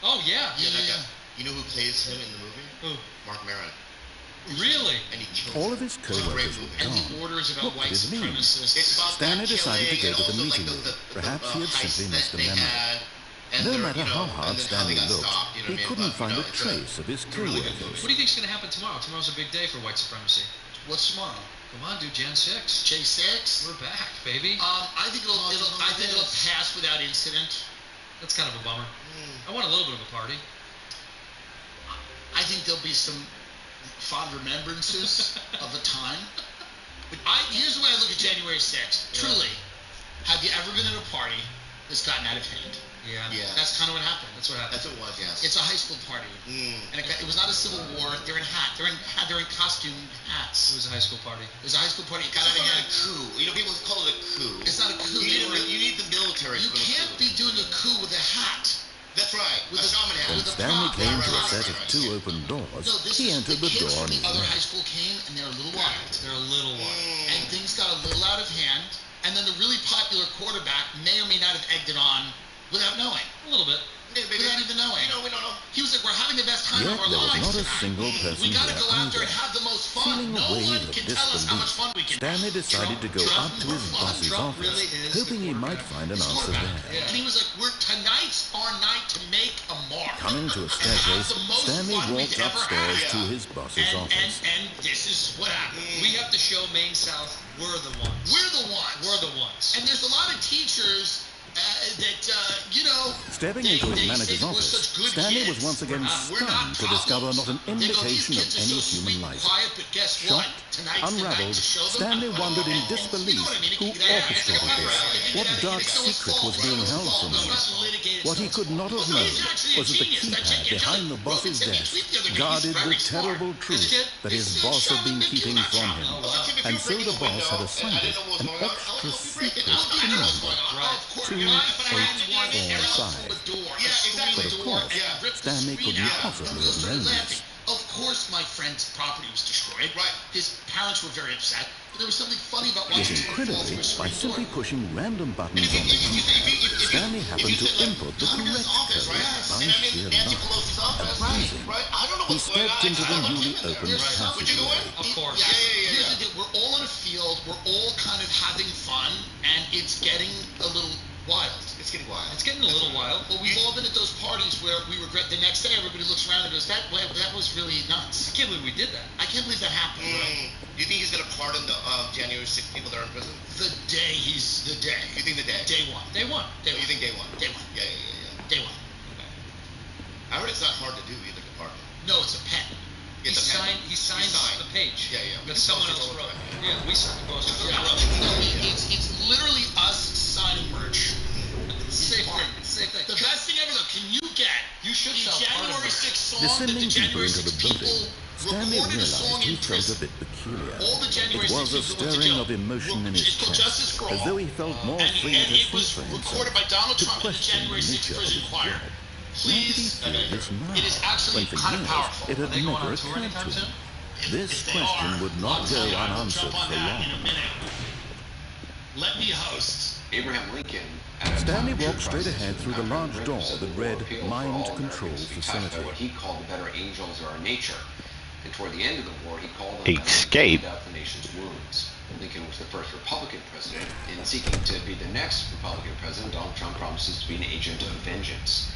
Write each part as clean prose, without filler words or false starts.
Oh, yeah. Yeah, that guy. You know who plays him in the movie? Who? Mark Maron. Really? And he kills All him. of his co-workers were And gone. the orders about What white could it mean? supremacists. It's about Stanley that decided to killing go to and the also, meeting like, room. Perhaps he had simply heist missed a that they memory. had, and No they're, matter how and hard then how they Stanley got looked, stopped, you know he what I mean? couldn't But, find a it's trace of his it's a really good co-workers. What do you think's going to happen tomorrow? Tomorrow's a big day for white supremacy. What's tomorrow? Come on, dude, Jan 6. J6? We're back, baby. I think it'll pass without incident. That's kind of a bummer. I want a little bit of a party. I think there'll be some fond remembrances of a time. But here's the way I look at January 6th. Yeah. Truly, have you ever been at a party that's gotten out of hand? Yeah. Yeah. That's kind of what happened. That's what happened. That's what it was, yes. It's a high school party, and it was not a civil war. They're in costume It hats. was a high school party. It was a high school party. It got It's out of not hand. a coup. You know, people call it a coup. It's not a coup. You need the military. You to do a can't coup. be doing a coup with a hat. That's right. With a a- shaman hat. When with a Stanley prop. came to a Right, set of right. 2 open doors, No, this he is entered the the kids door on from his the other high left. school came, and they're a little wild. They're a little wild. And things got a little out of hand, and then the really popular quarterback may or may not have egged it on without knowing. A little bit. Without even knowing. We don't know. He was like, we're having the best time Yet of our there was lives not a tonight. single person We gotta there go out there either. and have the most fun. Feeling No a wave one of can tell us how much fun we can Stanley have. decided to go Trump up to his for fun. boss's Trump office, really is hoping he the might quarterback. find an He's answer quarterback. there. And he was like, tonight's our night to make a mark. Coming to a staircase, Stanley walked upstairs to his boss's office. And this is what happened. We have to show Maine South we're the ones. We're the ones. We're the ones. And there's a lot of teachers Stepping into his manager's office, Stanley was once again stunned to discover not an indication of any human life. Shocked, unraveled, Stanley wondered in disbelief who orchestrated this, what dark secret was being held from him. What he could not have known was that the keypad behind the boss's desk guarded the terrible truth that his boss had been keeping from him. And so the boss had assigned it an extra secret pin number, 2845. But of course, Stanley couldn't possibly have known this. Of course my friend's property was destroyed. Right. His parents were very upset. But there was something funny about watching Yet him fall incredibly, through a by screen simply door. pushing random buttons on the keypad, Stanley happened to input the correct code by sheer luck. Amazing. He stepped into the newly opened passageway. Of course. Here's the deal. We're all in a field. We're all kind of having fun, and it's getting a little wild. It's getting wild. It's getting a little wild. Well, we've all been at those parties where we regret the next day. Everybody looks around and goes, "That was really nuts." I can't believe we did that. I can't believe that happened. Do you think he's going to pardon the January 6th people that are in prison? The day. You think the day? Day one. Day one. You think day one? Day one. Yeah. Day one. I heard it's not hard to do either to pardon. No, it's a pen. He signed the page. Yeah. That someone else wrote. Yeah, we signed the posters. Yeah. No, it's literally us signing merch. Same thing. The best thing ever, though, can you get You should the sell part of January it. 6th song Descending that the deeper January into the 6th building, people Stanley recorded a song realized in he felt a prison. bit peculiar. All the January It was 6th a people went to stirring jail. of emotion in his It's called Justice chest, for as All. though he felt more And free to it speak was for recorded himself, by Donald to Trump and the question the January 6th nature of prison his choir. job. Why did he feel this now, It is actually when for kind of years powerful. it had Are they going never on tour occurred anytime to soon? him? This question would not go unanswered for long. Let me host. Abraham Lincoln. Stanley walked straight ahead through the large door that read Mind Control Facility. What he called the better angels of our nature. And toward the end of the war, he called on Escape. them to clean up the nation's wounds. Lincoln was the first Republican president. In seeking to be the next Republican president, Donald Trump promises to be an agent of vengeance.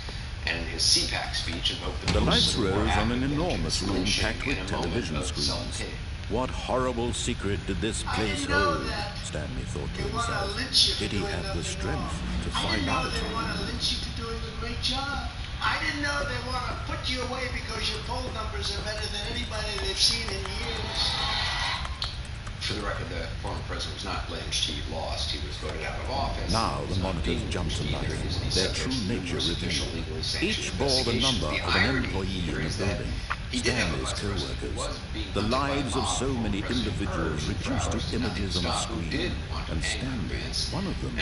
And in his CPAC speech invoked The most lights Civil War rose on an active enormous vengeance, room lynching packed with in a moment television of screens. self-pity. What horrible secret did this place hold? Stanley thought to himself. Did he have the strength to find out? They want to lynch you for doing a great job. I didn't know they want to put you away because your poll numbers are better than anybody they've seen in years. For the record, the former president was not lynched. He lost. He was voted out of office. Now the monitors jumped to life, their true nature revealed. Each bore the number of an employee in the building, Stanley's co-workers. The lives of so many individuals reduced to images on a screen, and Stanley, one of them,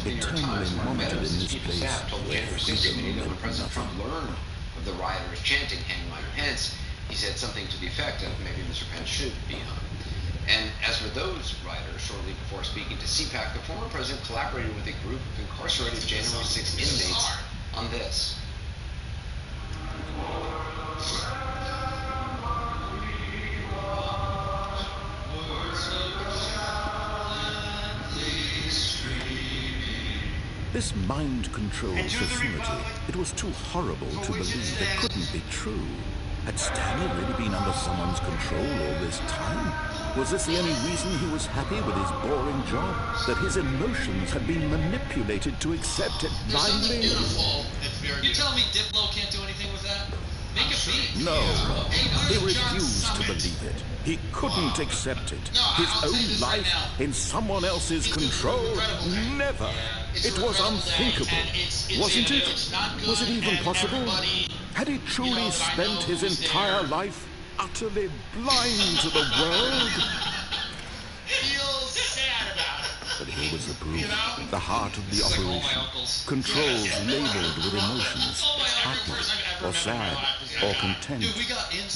eternally monitored in this place where freedom When meant President Trump nothing. learned of the rioters chanting "Hang Mike Pence," he said something to the effect of maybe Mr. Pence should be hung. And as for those rioters, shortly before speaking to CPAC, the former president collaborated with a group of incarcerated January 6 inmates on this. This mind-controlled facility, it was too horrible to believe it couldn't be true. Had Stanley really been under someone's control all this time? Was this the only reason he was happy with his boring job? That his emotions had been manipulated to accept it blindly? You telling me Diplo can't do anything with that? Make it be. No, he refused to believe it. He couldn't accept it. His own life in someone else's control? Never. It was unthinkable. Wasn't it? Was it even possible? Had he truly spent his entire life utterly blind to the world? Feels sad about it. But here was the proof, the heart of the operation. Controls labeled with emotions, happy or sad or content,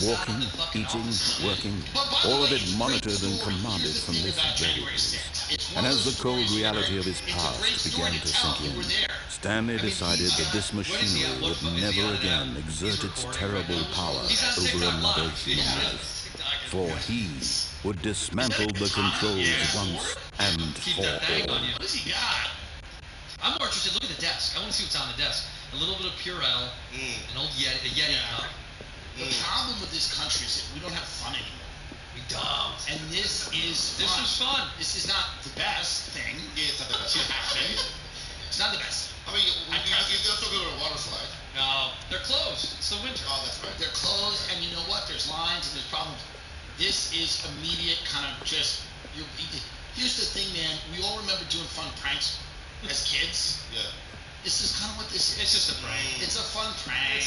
walking, eating, working, all of it monitored and commanded from this very place. And as the cold reality of his past began to sink in, Stanley decided that this machinery would never again exert its terrible power over another human life. For he would dismantle the controls once and for all. What does he got? I'm more interested. Look at the desk. I want to see what's on the desk. A little bit of Purell, an old Yeti cup. The problem with this country is that we don't have fun anymore. We don't. And this is fun. This is fun. This is not the best thing. Yeah, it's not the best. It's not the best. I mean, you can still go to a water slide. No, they're closed. It's the winter. Oh, that's right. They're closed, and you know what? There's lines and there's problems. This is immediate kind of just. Here's the thing, man. We all remember doing fun pranks as kids. Yeah. This is kind of what this is. It's just a prank. It's a fun prank.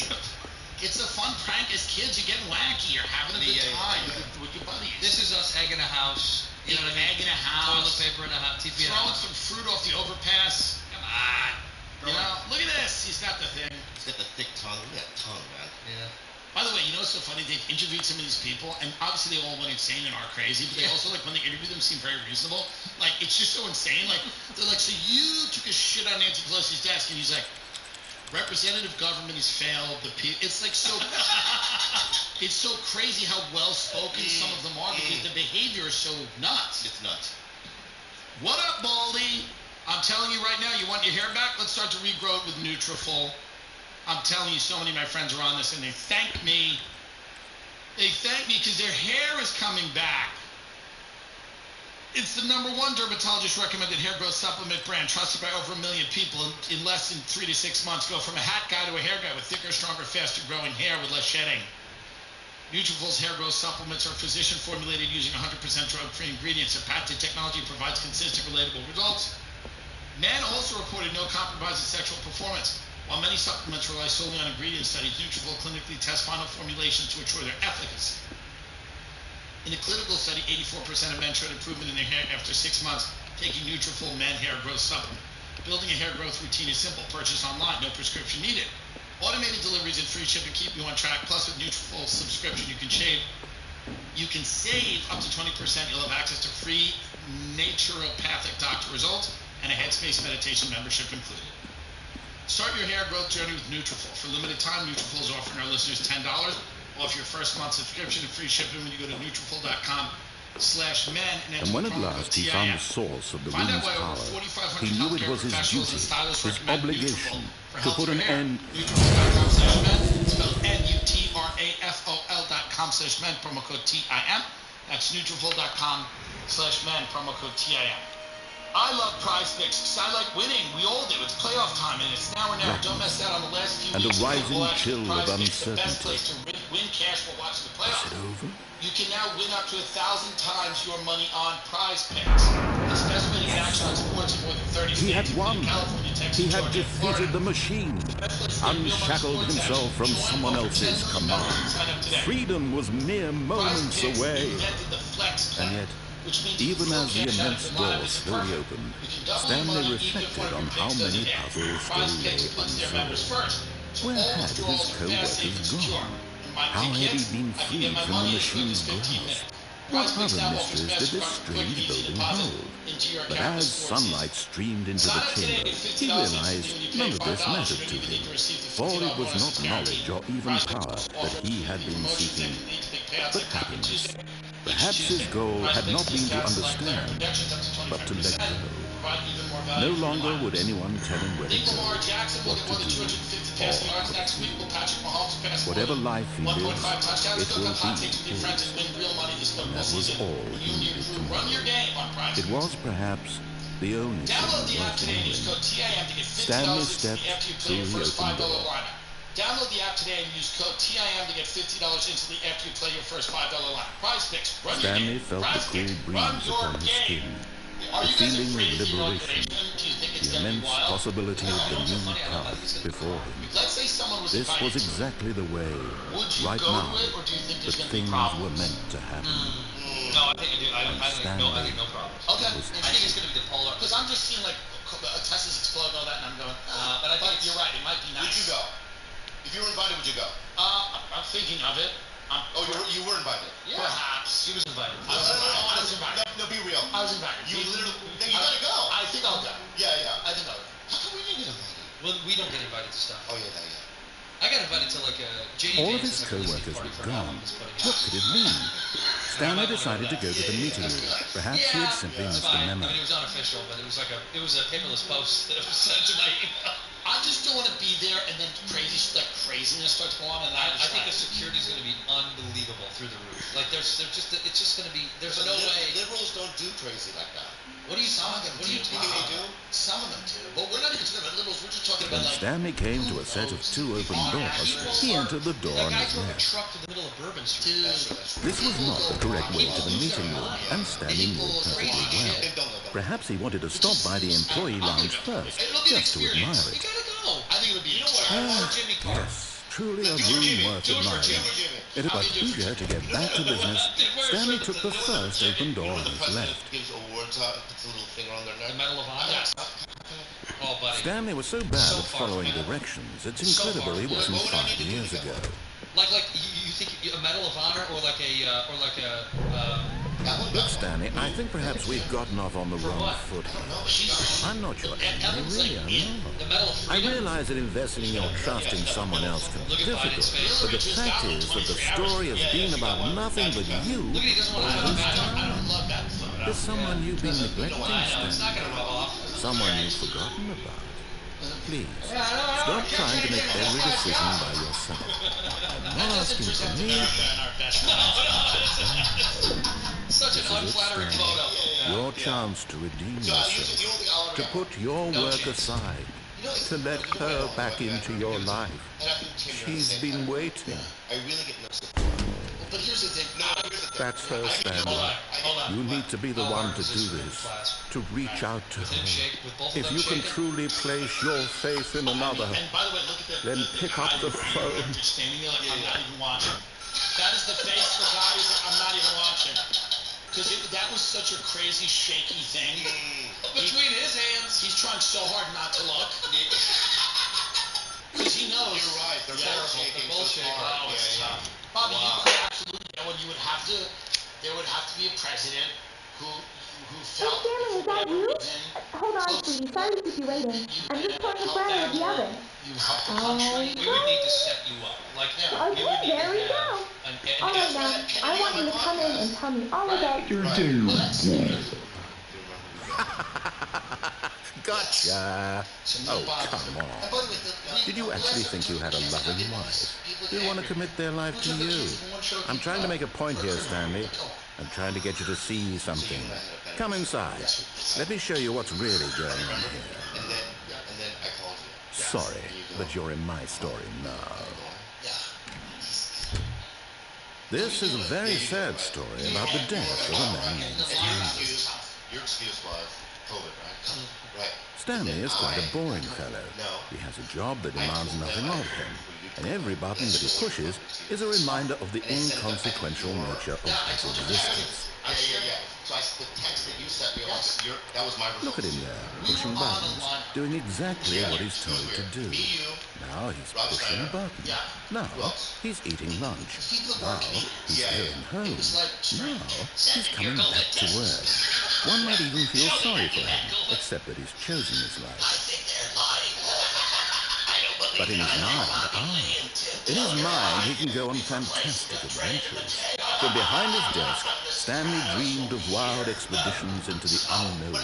It's a fun prank as kids. You're getting wacky. You're having a good time with your buddies. This is us egging a house. You know what I mean? Egging a house. Toilet paper in a house. TP Throwing some fruit off the overpass. Come on. You know, look at this. He's got the thing. He's got the thick tongue. Look at that tongue, man. Yeah. By the way, you know what's so funny? They've interviewed some of these people, and obviously they all went insane and are crazy, but they also, like, when they interview them, seem very reasonable. Like, it's just so insane. Like, they're like, so you took a shit on Nancy Pelosi's desk, and he's like, representative government has failed. It's like so. It's so crazy how well spoken some of them are because the behavior is so nuts. It's nuts. What up, Baldy? I'm telling you right now, you want your hair back? Let's start to regrow it with Nutrafol. I'm telling you, so many of my friends are on this, and they thank me. They thank me because their hair is coming back. It's the #1 dermatologist recommended hair growth supplement brand trusted by over 1 million people. In less than 3 to 6 months, go from a hat guy to a hair guy with thicker, stronger, faster growing hair with less shedding. Nutrafol's hair growth supplements are physician formulated using 100% drug-free ingredients. Their patented technology provides consistent, relatable results. Men also reported no compromise in sexual performance. While many supplements rely solely on ingredient studies, Nutrafol clinically tests final formulations to ensure their efficacy. In a clinical study, 84% of men showed improvement in their hair after 6 months taking Nutrafol Men Hair Growth Supplement. Building a hair growth routine is simple. Purchase online, no prescription needed. Automated deliveries and free shipping keep you on track. Plus, with Nutrafol subscription, you can save up to 20%. You'll have access to free naturopathic doctor results and a Headspace meditation membership included. Start your hair growth journey with Nutrafol. For a limited time, Nutrafol is offering our listeners $10 off your first month subscription and free shipping when you go to Nutrafol.com/men. And when at last he found the source of the woman's power, he knew it was his duty, his obligation, to put an end. Nutrafol.com/men. Spelled Nutrafol.com/men. Promo code TIM. That's Nutrafol.com/men. Promo code TIM. I love Prize Picks because I like winning. We all do. It's playoff time, and it's now or never. Don't miss out on the last few and weeks. And a rising chill of uncertainty. The best place to win cash while watching the playoffs. Is it over? You can now win up to 1,000 times your money on Prize Picks. It's the best way to get action on sports in more than 30 states. He had won. California, Texas, He had Georgia, defeated Florida. the machine, unshackled himself from someone else's command. Freedom was mere moments away. And yet, even as the immense door slowly opened, Stanley reflected on how many puzzles still lay unsolved. Where had his co-workers gone? How had he been freed from the machine's grasp? What other mysteries did this strange building hold? But as sunlight streamed into the chamber, he realized none of this mattered to him, for it was not knowledge or even power that he had been seeking, but happiness. Perhaps his goal had not been to understand, but to let go. No longer would anyone tell him where to Think go, Lamar Jackson will what get to more than do, 250 passing or yards next week? Will Patrick Mahomes pass whatever more than life he 1.5 lives, touchdowns? it Go will come hot be takes with your friends and win his. real money this And football that was season. all You he and your needed crew to run know. your game on Prize It was perhaps the only Download thing the app worth today and use knowing. code TIM to get Stanley $50 stepped instantly after you play through your the first open $5 door. lineup. Download the app today and use code TIM to get $50 instantly after you play your first $5 lineup. Prize Picks, run Stanley your game. felt the Prize cool Picks, run breeze your upon his game. skin, Are the you guys feeling of afraid of the liberation, inauguration? Do you think it's the going to be immense wild? possibility of the You know what's so new funny? I don't think it's path gonna be before wild. him. Let's say someone was This invited was to it. exactly the way, Would you right go now, to it, or do you think that there's going to be things problems? were meant to happen. No, I think I do. I think no problems. Okay. I think it's going to be the polar. Because I'm just seeing like Tesla's explode and all that, and I'm going. But I think you're right. It might be nice. Would you go? If you were invited, would you go? I'm thinking of it. You were invited. Yeah. Perhaps. He was invited. I was invited. No, be real. I was invited. You literally. You gotta go. I think I'll go. Yeah. I think I'll go. How come we didn't get invited? Well, we don't get invited to stuff. Oh yeah. I got invited to like a JD All of Vance his is like a listening co-workers party were for an album gone. he's putting What out. could it mean? Stanley decided to go to the meeting room. Perhaps he had simply It's missed fine. the memo. I mean, it was unofficial, but it was a paperless post that was sent to my email. I just don't want to be there and then craziness starts going on, and I think the security is going to be unbelievable through the roof. Like it's just going to be. There's no way. Liberals don't do crazy like that. What are you talking? What are you talking They do? about? Some of them do, but we're not even talking about liberals. We're just talking When about like. Stanley came to a set of two open doors, he entered the door That on guy his drove a left. truck to the middle of Bourbon Street. This was not the correct way to the meeting room, and Stanley knew it perfectly well. Perhaps he wanted to stop by the employee lounge first, just to admire You it. gotta go. I think it would be. Jimmy Carter. Yes, truly a room worth admiring. It was eager to get back to business. Stanley took the first open door on his left. Gives awards out. Puts a little finger on their The neck. Medal of Honor. Oh, buddy. Stanley was so bad at following directions, it's incredible he wasn't 5 years ago. Like you think a Medal of Honor or like a Look, Stanley, I think perhaps we've gotten off on the wrong what? foot here. I'm not your enemy, really, I'm not. the Medal of I Freedom. realize that investing your trust in someone else can be difficult, but the fact is that the story has been about nothing but you Look at he doesn't want to all have a this badge. time. I don't love that. There's someone you've been neglecting, It's not Stanley. gonna rub off. Someone you've forgotten about. Please, stop trying to make every decision by yourself. I'm not asking for me. Such an unflattering photo. Your chance to redeem yourself, to put your work aside, to let her back into your life. She's been waiting. I really get no support. But here's the thing. That's her, Stanley. You need to be the one to do this, to reach out to her. If you can truly place your faith in another, And by the way, look at then pick up the phone. Just standing there like I'm not even watching. That is the face the guy who's like, I'm not even watching. Because that was such a crazy, shaky thing. Between his hands. He's trying so hard not to look. Because he knows. You're right. They're both shaking. They're both so shaking. hard. Oh, it's Yeah. tough. Bobby, you could absolutely get one. You would have to. There would have to be a president who felt. Stanley, is that you? Hold on, sweetie. Sorry to keep you waiting. I'm just putting the bread in the oven. You help the Oh, country. We would need to set you up. Like we would Okay, need there to we have go. an All right, now, I want you to come in and tell me all about your Gotcha. Oh, come on. Did you actually think you had a loving wife? They want to commit their life to you. I'm trying to make a point here, Stanley. I'm trying to get you to see something. Come inside. Let me show you what's really going on here. And then I called you. Sorry, but you're in my story now. This is a very sad story about the death of a man named Stanley. Your excuse was COVID, right? Right. Stanley is quite a boring fellow. He has a job that demands nothing of him, and every button that he pushes is a reminder of the inconsequential nature of his existence. Yeah. So the text that you sent me, that was my result. Look at him there, pushing buttons, doing exactly what he's told to do. Now he's pushing a button. Now he's eating lunch. Now he's going home. Now he's coming back to work. One might even feel sorry for him, except that he's chosen his life. But in his mind, he can go on fantastic adventures. From behind his desk, Stanley dreamed of wild expeditions into the unknown.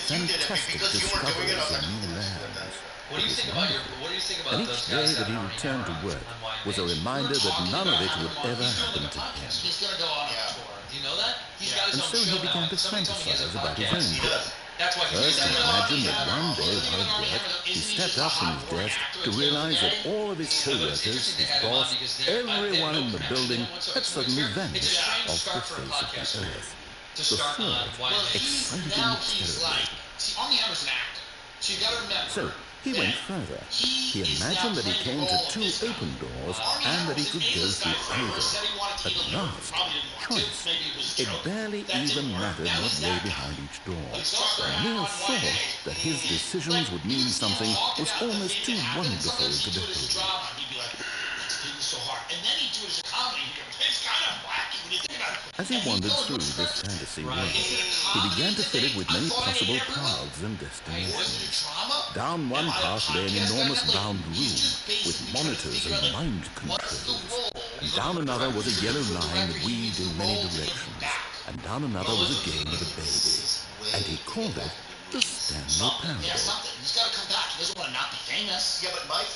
fantastic discoveries of new lands. What do you think about And those each day guys that he returned to work was a reminder that none of it would ever happen to him. He's going to go on a tour. Do you know that? He's got his And own so show he began now. to Somebody told me he has a fantasize about his own podcast. work. That's why First, he imagined that one day while at work, he stepped up from his desk to realize that all of his co-workers, his boss, everyone in the building had suddenly vanished off the face of the earth. The thought excited him terribly. See, Armie Hammer's an actor. So you got to remember. So he went further. He imagined that he came to two open doors and that he could go through either. At last, choice. It barely even mattered what lay behind each door. The mere thought that his decisions would mean something was almost too wonderful to behold. As he wandered through this fantasy world, he began to fill it with many possible paths and destinations. Down one path lay an enormous round room with monitors and mind controls. And down another was a yellow line that weaved in many directions. And down another was a game with a baby. And he called it the Stanley Parable. He's got to come back. He doesn't want to not be famous.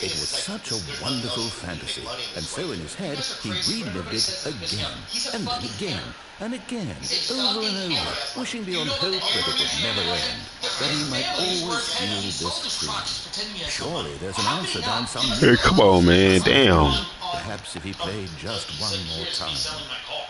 It was such a wonderful fantasy, and so in his head he relived it again, and then again, and again, over and over, wishing beyond hope that it would never end, that he might always feel this free. Surely there's an answer down some... Hey, come on, man, damn. Perhaps if he played just one more time.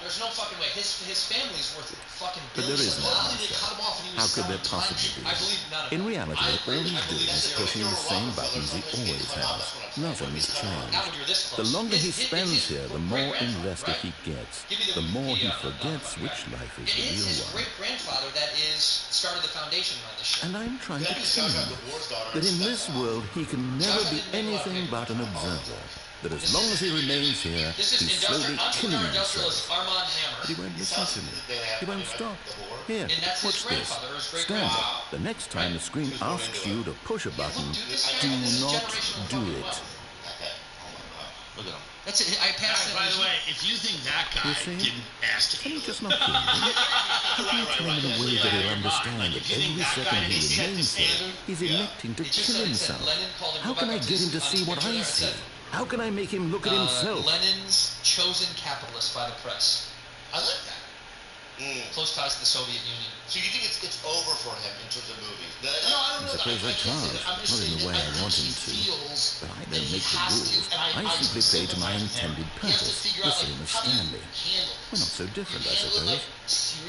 There's no fucking way. His family's worth fucking But there billions is of no dollars. answer. How could there possibly be? I believe none of In it. reality, all he's doing is pushing the same buttons he always has. Nothing has changed. The longer he spends here, the more invested he gets. The more he forgets which life is It the is real his one. great-grandfather that started the foundation on this shit. And I'm trying to tell him that in this world he can never be anything but an observer. That as long as he remains here, he's slowly killing himself. Armand Hammer. But he won't listen to me. He won't stop. Here, And that's his watch this. grandfather, his Stanley, great-grandfather. the next time the screen asks you to push a button, do not do it. Look at him. That's it. I passed it. By the way, if you think that guy You see? didn't ask to Can you kill just not hear me? How can you tell him in a way that he'll understand that every second he remains here, he's electing to kill himself? How can I get him to see what I see? How can I make him look at himself? Lenin's chosen capitalist by the press. I like that. Close ties to the Soviet Union. So you think it's over for him in terms of movies? No, I don't I know. suppose I can't, not in the way I want him to. But I don't make the rules. I simply play to my intended purpose, the same as Stanley. We're not so different, I suppose.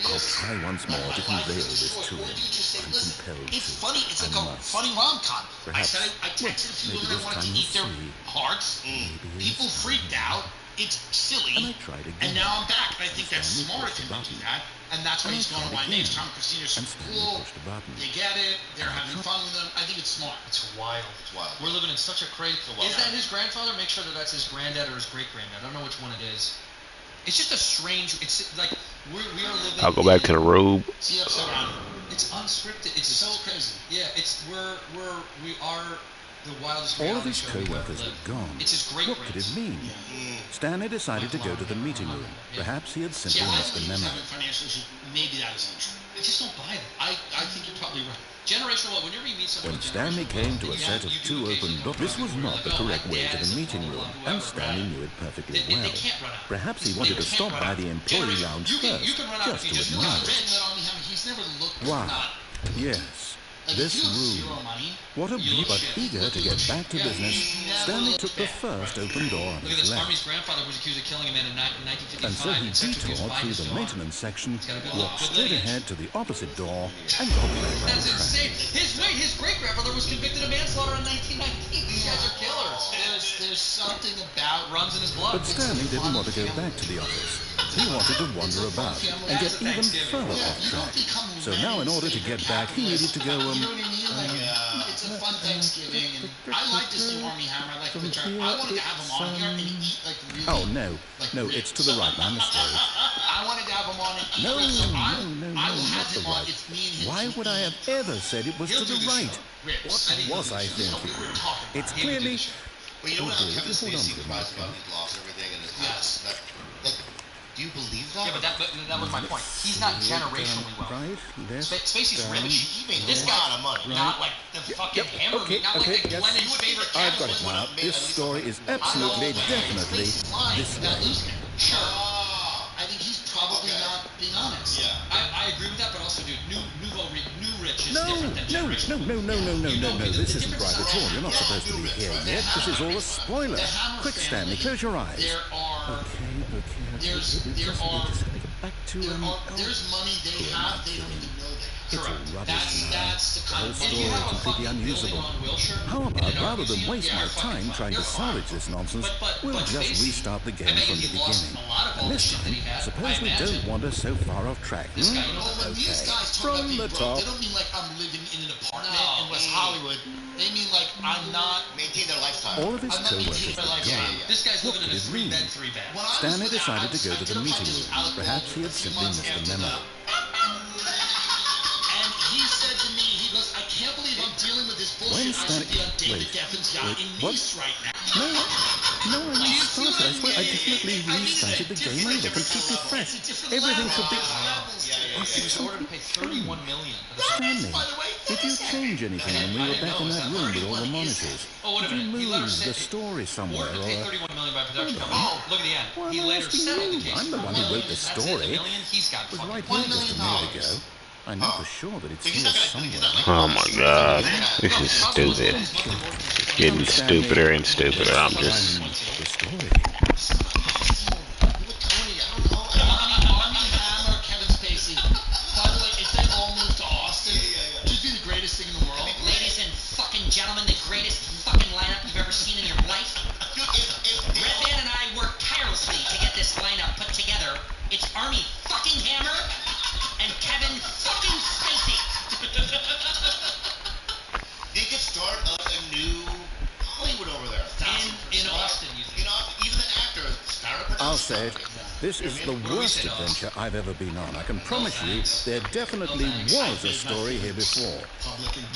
I'll try once more to convey all this to him. I'm compelled It's to. funny. It's like I a must. funny rom-com. I Perhaps. said I texted a few Maybe women I this wanted time to eat their we'll see. hearts. Maybe People it's freaked time. out. It's silly. And I tried again. And now I'm back. And I think that's Stanley smart pushed of him the to do button. that. And that's why And I he's going to tried win. Name's again. Tom Christina's And super Stanley cool. pushed the button. They get it. They're And I having tried- fun with him. I think it's smart. It's wild. It's wild. We're living in such a crazy. Is that his grandfather? Make sure that that's his granddad or his great-granddad. I don't know which one it is. It's just a strange. It's like we are living. I'll go back to the robe. See upside down. It's unscripted. It's So crazy. Yeah. We are the wildest. All of reality his show we've ever co-workers lived. were gone. It's his great. What could it mean? Stanley decided to go to the meeting room. Perhaps he had See, simply I missed a think he's memo. having financial issues. Maybe that isn't true. I just don't buy it. I think you're probably right. Generational wealth. Whenever you meet someone. When with Stanley generational came to a wealth, set of you do two open occasionally doors, this was go, not the like, oh, correct my way to dad the is meeting a room, whoever, and Stanley right? knew it perfectly They well. can't run out. Perhaps he They wanted to can't stop run by out. the employee lounge You first, can run out just if to you just admire look it. That on him, he's never looked Wow. not. Yes, Like, this if you have room. zero money, What a you beauty. look But shit. eager to get back to business, Stanley took the first open door on Look at his this. Army's left. grandfather was accused of killing a man in 1955. And so he and sexually detoured abused by through his the daughter. maintenance section, got a good walked good straight lineage. ahead to the opposite door, and got back on That's track. insane. His great-grandfather was convicted of manslaughter in 1919. These guys are killers. There's something about Runs in his blood. But Stanley didn't want to go back to the office. He wanted to wander about and get even further off track. So now in order to get back, he needed to go, You know what I mean? Like, it's a fun Thanksgiving, and I like to see Armie Hammer. I like the picture. I wanted to have him on here and eat like really. Oh, no, it's to the right, my mistake. I wanted to have him on and eat. No, ribs, so no, I will not have the him on. right. It's me and him. Why would I have ever said it was He'll to do the the right? show. Ribs. What was I thinking? It's He would do clearly... the show. Well, you know what Oh, Kevin dear, hold on Spacey to cries it, about? He's lost everything in his Yes. house. Do you believe that? Yeah, but that was my point. He's not generationally wealthy. Spacey's rich. He made This a guy, lot of money. not like the fucking Hammer, not like the Glennon's favorite I've got capitalist. it now. This story is absolutely, definitely this way. Sure. I think he's probably not being honest. Yeah. I agree with that, but also, dude, new rich is No, different than generational. no. This isn't right at all. You're not supposed to be here yet. This is all a spoiler. Quick, Stanley, close your eyes. There's Back to there's money they have, they don't even know they have. It's all rubbish now. That's the The kind whole of story is completely unusable. How about, rather than waste my time trying to salvage this nonsense, we'll just restart the game from the beginning. And this time, suppose we don't wander so far off track. When these guys talk From the about being broke, top. they don't mean like I'm living in an apartment in West Hollywood. They mean like I'm not Maintain their lifestyle. All of his I'm not co-workers maintaining my were lifestyle. gone. This guy's What living in could a it mean? 3-bed, 3-bath. When I was Stanley with decided to Alex, go I to the did a meeting bunch of room. Alec Perhaps he had Baldwin simply months missed the after memo. And he said to me, he goes, I can't believe I'm dealing with this bullshit. I should be on David Geffen's yacht in what? Nice right now. No, I restarted. I swear, I definitely restarted the game over, completely fresh. Everything should be... He was ordered to pay $31 million. Stanley, did you change anything when we were back in that room with all the monitors? Oh, wait a Did you minute. He later move said the story somewhere? ordered to pay Or... $31 million by production company. Oh, look at the end. Well, He I'm later asking settled the you. case. I'm the one who wrote the That's it, story. $1 million. He's got It was fucking right $1 here just a million. minute ago. I know for sure that it's He's here not gonna- he's somewhere. not Oh my god. This is stupid. It's getting stupider and stupider. I'm just... The story. Army Hammer, Kevin Spacey. By the way, if they all move to Austin, just be the greatest thing in the world. Ladies and fucking gentlemen, the greatest fucking lineup you've ever seen in your life. Redman and I worked tirelessly to get this lineup put together. It's Army fucking Hammer and Kevin fucking Spacey. They could start a new Hollywood over there. In Austin, you think? Even the actors start a I'll say it. This is the worst adventure I've ever been on. I can promise you there definitely was a story here before.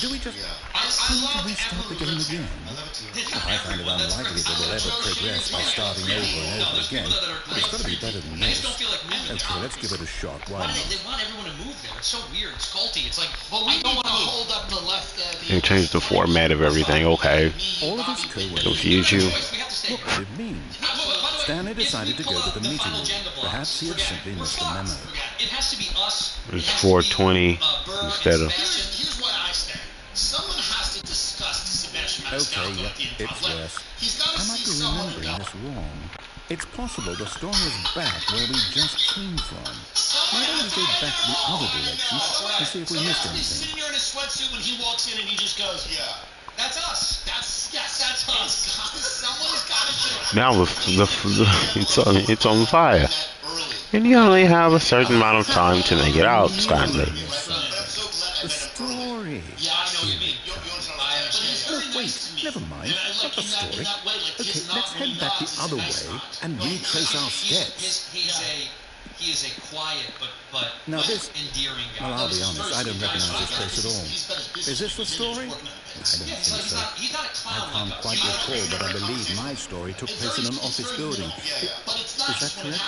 Do we just seem to restart the game again? I find it unlikely that we'll ever progress by starting over and over again. But it's got to be better than this. Okay, let's give it a shot. Why not? They want everyone to move there. It's so weird. It's culty. It's like, Well, we don't want to hold up the left. They changed the format of everything. Okay. All of his co-workers. Confuse you. we have to stay What here. could it mean? Stanley decided to go to the meeting room. Perhaps he had simply missed the memo. It has to be us. It's 420 instead of... Here's what I say. Someone has to discuss the Sebastian Okay, Maniscalco yep, at the it's improv. worse. He's got to I might see be someone and remembering go. this wrong. It's possible the story is back where we just came from. Why don't we go back the other direction and see if we missed He's anything? sitting here in his sweatsuit when he walks in and he just goes, That's us. that's us. Someone's got to do it. Now it's on fire. And you only have a certain amount of time to make it out, Stanley. The story. Yeah, I know what you mean. No, wait, never mind. Not the story. Okay, let's head back the other way and retrace our steps. He is a quiet but Now this... endearing guy. Well, I'll be honest, I don't recognize this place at all. Is this the story? I don't think so. He's not a I clown. can't quite recall, but I believe my story took place in an office building. Is that correct?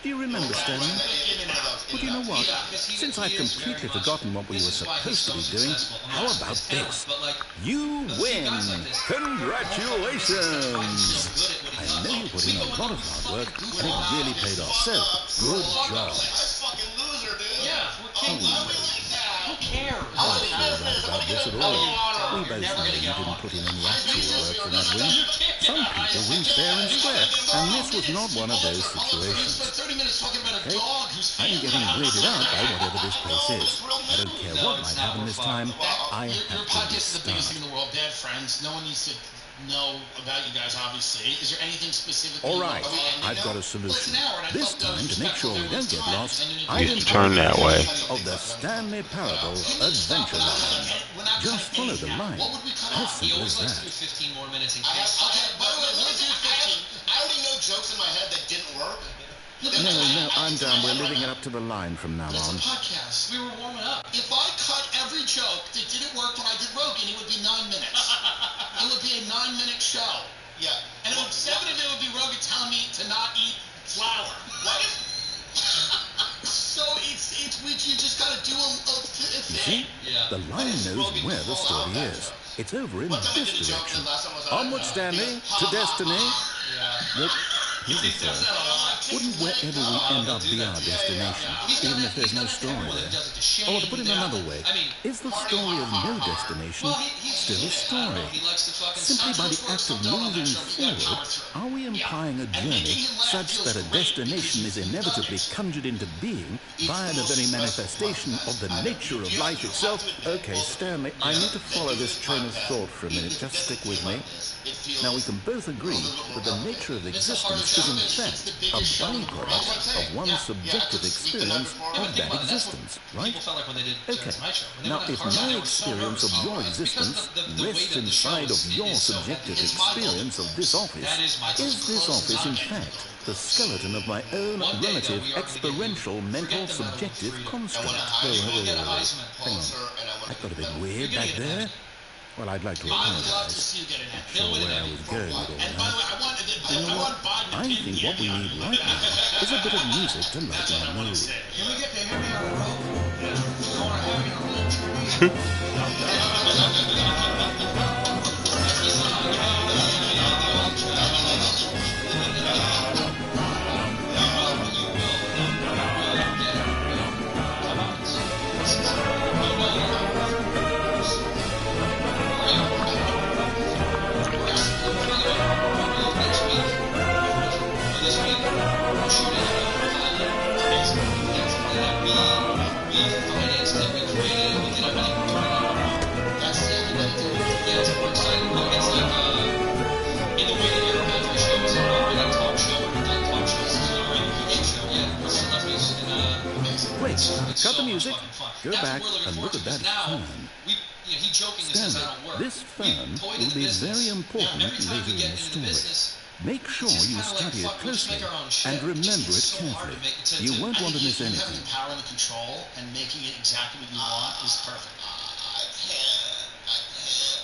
Do you remember, Stanley? Well, do you know what? Since I've completely forgotten what we were supposed to be doing, how about this? You win! Congratulations! I know you put in a lot of hard work, and it really paid off. So, good job. fucking loser, dude. Yeah, we're kings. Who cares? I don't feel right about this at all. We both know you didn't put in any actual work for that win. Some people win fair and square, and this was not one of those situations. Okay? I'm getting weirded out by whatever this place is. I don't care what might happen this time. I Your have to podcast is the biggest thing restart. in the world. Bad friends. No one needs to know about you guys, obviously. Is there anything specific? All right, I've got a solution. This time, to make sure we don't get lost, I You turn that way. of the Stanley Parable Adventure Line. Just follow the line. How simple is that? 15 more minutes in Okay, case. by the way, let me do 15. I already know jokes in my head that didn't work. No, I'm done. We're leaving it up to the line from now It's a on. podcast. We were warming up. If I cut every joke that didn't work when I did Rogan, it would be 9 minutes. It would be a 9-minute show. Yeah. And 7 of it would be Rogan telling me to not eat flat see? The line knows where the story is. It's over in this direction. Onward, Stanley, to destiny. Here's the thought. Wouldn't wherever we end up be our destination, even if there's no story there? Or to put it another way, is the story of no destination still a story? Simply by the act of moving forward, are we implying a journey such that a destination is inevitably conjured into being via the very manifestation of the nature of life itself? Okay, Stanley, I need to follow this train of thought for a minute. Just stick with me. Now, we can both agree that the nature of existence is in fact a byproduct of one's subjective experience of that existence, right? Okay, now if my experience of your existence rests inside of your subjective experience of this office, is this office in fact the skeleton of my own relative experiential mental subjective construct? Wait. Hang on. That got a bit weird back there. Well, I'd like to apologize. Not sure where I was going with all that. You know what? I think what we need right now is a bit of music to lighten our mood. Can we get Henry on the road? Cut the music, go back and look at that fern. Stanley, this fern will be very important later in the story. Make sure you study it closely and remember it carefully. You won't want to miss anything. Having the power and the control and making it exactly what you want is perfect. I can't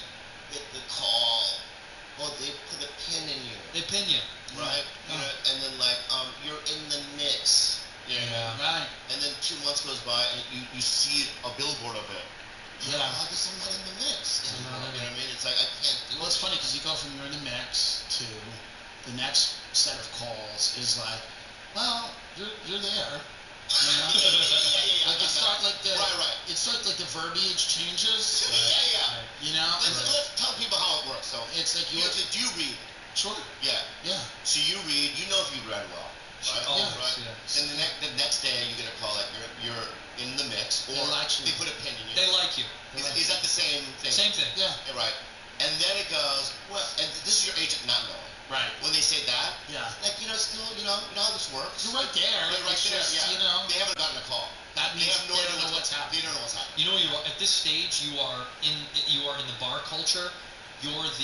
get the call. Well, they put a pin in you. They pin you. Right? You know, and then you're in the mix. Yeah. Right. And then 2 months goes by and you see a billboard of it. Yeah. I guess I'm not in the mix. You know what I mean? It's like I can't do it. Well, it's funny because you go from you're in the mix to the next set of calls is like, well, you're there. You know? Like it starts like the it starts like the verbiage changes. Yeah. You know? Let's tell people how it works. So it's like do you read? Sure. Yeah. So you read. You know if you read well. Right? Oh, right. Yeah. And the next day you get a call like you're in the mix, or they put a pin in you. They like you. Is that the same thing? Same thing. Yeah. Right. And then it goes, well, and this is your agent not knowing. Right. When they say that, still, you know how this works. You're right there. They're right there. Just, you know, they haven't gotten a call. That means they don't know what's happening. They don't know what's happening. You know, at this stage, you are in the bar culture. You're like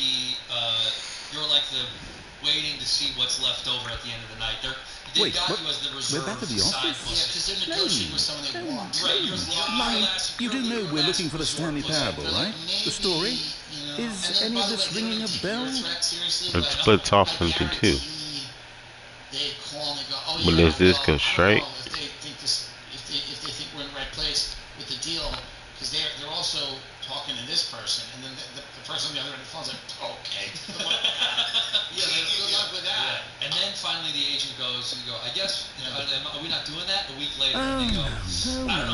the waiting to see what's left over at the end of the night. Wait, got you as the reserve. We're back at the office? Yeah, because they're negotiating with someone they want. Right, you do know we're looking for the Stanley Parable, right? The story? Is any of this ringing a bell? It splits off into two. But does this go straight? If they think we're in the right place with the deal, because they're also talking to this person, and then the person on the other end of the phone's like, okay. Good luck with that. Yeah. And then finally the agent goes, I guess, are we not doing that? A week later, no, they go,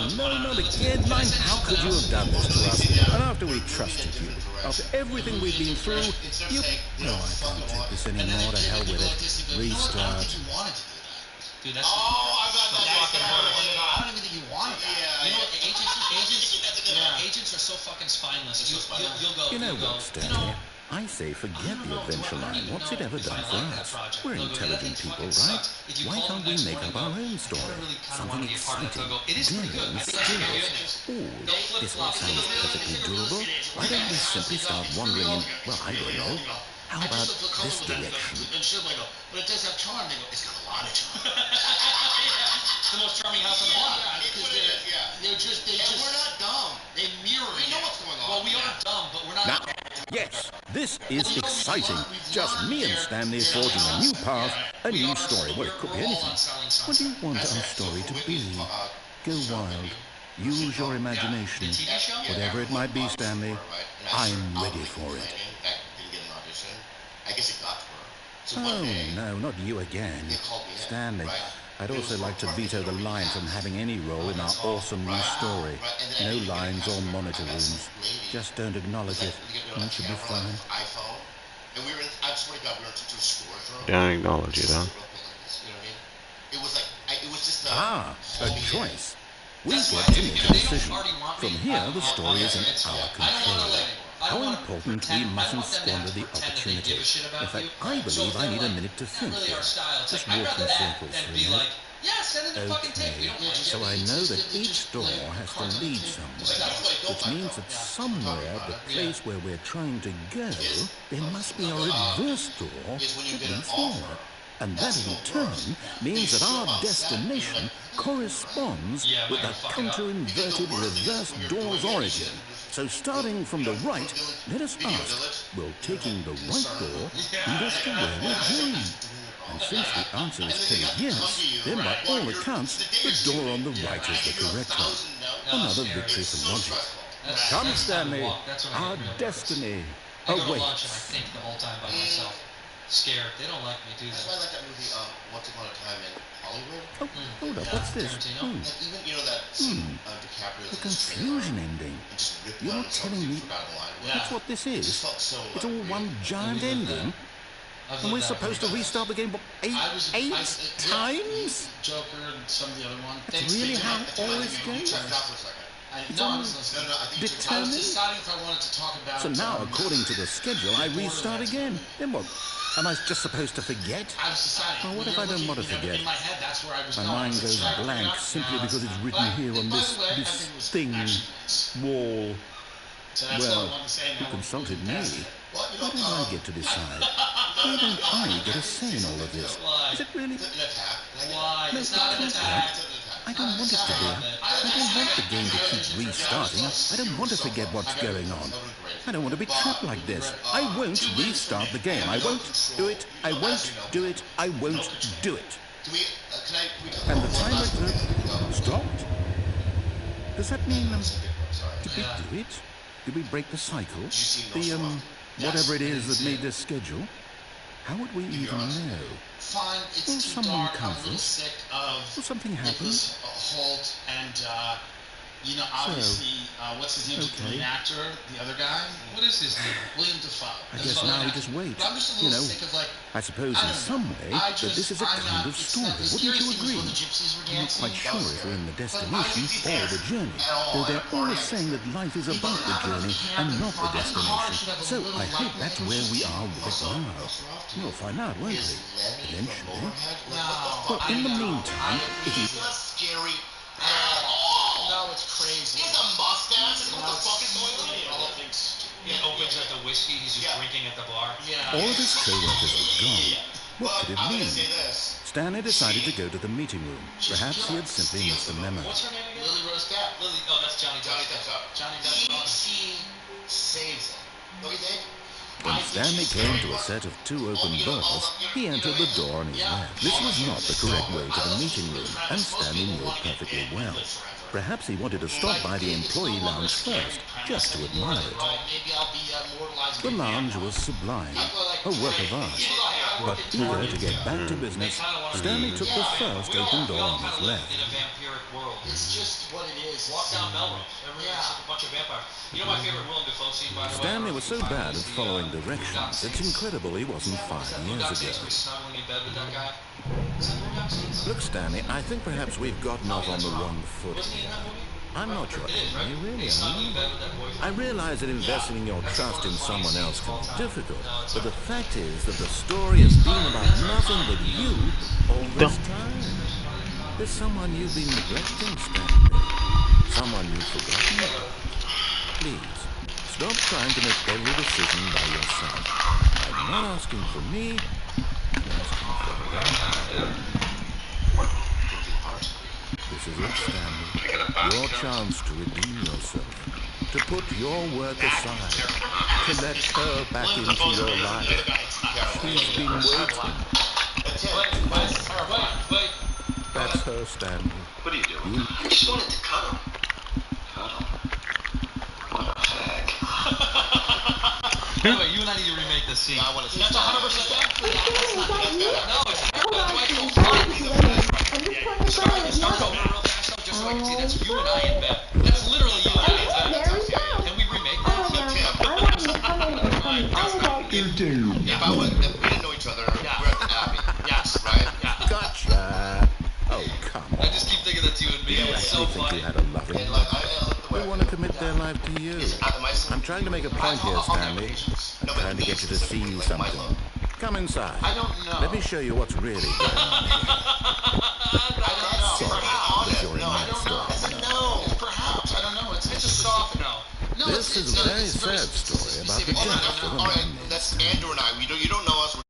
not again. How could you have done this to us? And after we trusted you, after everything we've been through, you... No, I can't take this anymore. To hell with it. Restart. Dude, that's I got that. I don't even think you wanted that. You know what? Agents are so fucking spineless. You'll go. You know what, Stanley? I say forget the adventure line. What's it ever done for us? We're intelligent people, right? Why can't we make up our own story? Something exciting, daring, mysterious. Ooh, this one sounds perfectly doable. Why don't we simply start wandering in, well, I don't know. How about this direction? But it does have charm. They go, it's got a lot of charm. It's the most charming house on the block. They're just, and we're not dumb. They mirror it. We know what's going on. Well, we are dumb, but we're not. Now, yes, this is exciting. Just me and Stanley forging a new path, a new story. Well, it could be anything. What do you want our story to be? Go wild. Use your imagination. Whatever it might be, Stanley, I'm ready for it. I guess it got to her. So Oh, no, not you again. Stanley, I'd also like to veto the line from having any role in our awesome new story. No lines or monitor rooms. Just don't acknowledge it, and it should be fine. Don't acknowledge it, huh? Ah, a choice. We get to make a decision. From here, the story is in our control. How important we mustn't squander the opportunity. In fact, I believe I need a minute to think here. Just walk in circles for a minute. Okay, so I know that each door has to lead somewhere, which means that somewhere, the place where we're trying to go, there must be a reverse door that leads there. And that in turn means that our destination corresponds with the counter-inverted reverse door's origin. So starting from the right, let us ask, will taking the right door lead us to where we're going? And since the answer is clear yes, then by all accounts, the door on the right is the correct one. Another victory for logic. Come, Stanley, our destiny awaits. I think the whole time by myself. Scared. They don't like me, do they? That's why I like that movie, Once Upon a Time in Hollywood. Oh, hold up, what's this? Like even, you know, that scene, DiCaprio. The confusion ending. You're not telling me that's what this is. It's all one giant ending. And we're supposed to restart the game eight times? Joker and some of the other ones. That's really how all this goes? It's all determined? So now, according to the schedule, I restart again. Then what? Am I just supposed to forget? Well, what if I don't want to forget? My mind goes blank simply because it's written here on this thing, wall. Well, you consulted me. Why don't I get to decide? Why don't I get a say in all of this? Is it really? Why? No, it can't be. I don't want it to be. I don't want the game to keep restarting. I don't want to forget what's going on. I don't want to be trapped like this. I won't restart the game. I won't do it. I won't do it. I won't do it. And the timer stopped? Does that mean, did we do it? Did we break the cycle? The, whatever it is that made this schedule? How would we even know? Will someone come for us? Will something happen? You know, obviously, what's his name? The actor, the other guy. What is his name? William Dafoe. I guess now we just wait. You know, I suppose in some way that this is a kind of story. Wouldn't you agree? I'm not quite sure if we're in the destination or the journey. Though they're always saying that life is about the journey and not the destination. So I hope that's where we are right now. We'll find out, won't we? Eventually. Well, in the meantime, if you... Scary. No, it's crazy. He has a mustache. What the fuck is going on here? He opens at the whiskey. He's just drinking at the bar. All of his co-workers were gone. What could it mean? Stanley decided to go to the meeting room. Perhaps he had simply missed a memo. What's her name again? Lily Rose Depp. Lily. Oh, that's Johnny Depp. Johnny Depp. She saves him. Don't you think? When Stanley came to a set of two open doors, he entered the door on his left. This was not the correct way to the meeting room, and Stanley knew it perfectly well. Perhaps he wanted to stop by the employee lounge first, just to admire it. The lounge was sublime, a work of art. But eager to get back to business, Stanley took the first open door on his left. In a vampiric world. It's just what it is. Walk down Melrose. Everyone's a bunch of vampires. You know my favorite Willem Dafoe scene, by the way? Stanley was so bad at following directions, it's incredible he wasn't 5 years ago. Snuggling in bed with that guy. Look, Stanley, I think perhaps we've gotten off on the wrong foot. I'm not your enemy, really. I realize that investing your trust in someone else can be difficult, but the fact is that the story has been about nothing but you all this time. There's someone you've been neglecting, Stanley. Someone you've forgotten about. Please, stop trying to make every decision by yourself. I'm not asking for me, I'm asking for them. This is it, Stanley. Your chance to redeem yourself, to put your work aside, to let her back into your life. She's been waiting. Wait. That's her, Stanley. What are you doing? I just wanted to cut him. scene. I want to see. That's 100% that. What are you doing? Is that you? No, it's Hold on, Dwight sweetie. Cole. Sorry to be waiting. I'm just putting the fire with the Start oven. over real fast though, just so I can see. That's you and I in bed. That's literally you and I in bed. There we go. Can we remake Oh, that? now, I want you to come in and tell me all about you. If we didn't know each other, we're at the Abbey. Yes. Right? Yeah. Gotcha. Oh, come on. I just keep thinking that's you and me. You It's so actually think funny. you had a loving And life. like, I look the way They want to commit their life to you. Am I I'm trying to make a point here, Stanley. I'm trying to get you to see something. Come inside. I don't know. Let me show you what's really going on here. Sorry, but you're in my story. No. Perhaps. I don't know. It's a soft no. No, This is a very sad story about the death of a All right, man. that's Andrew and I. You don't know us.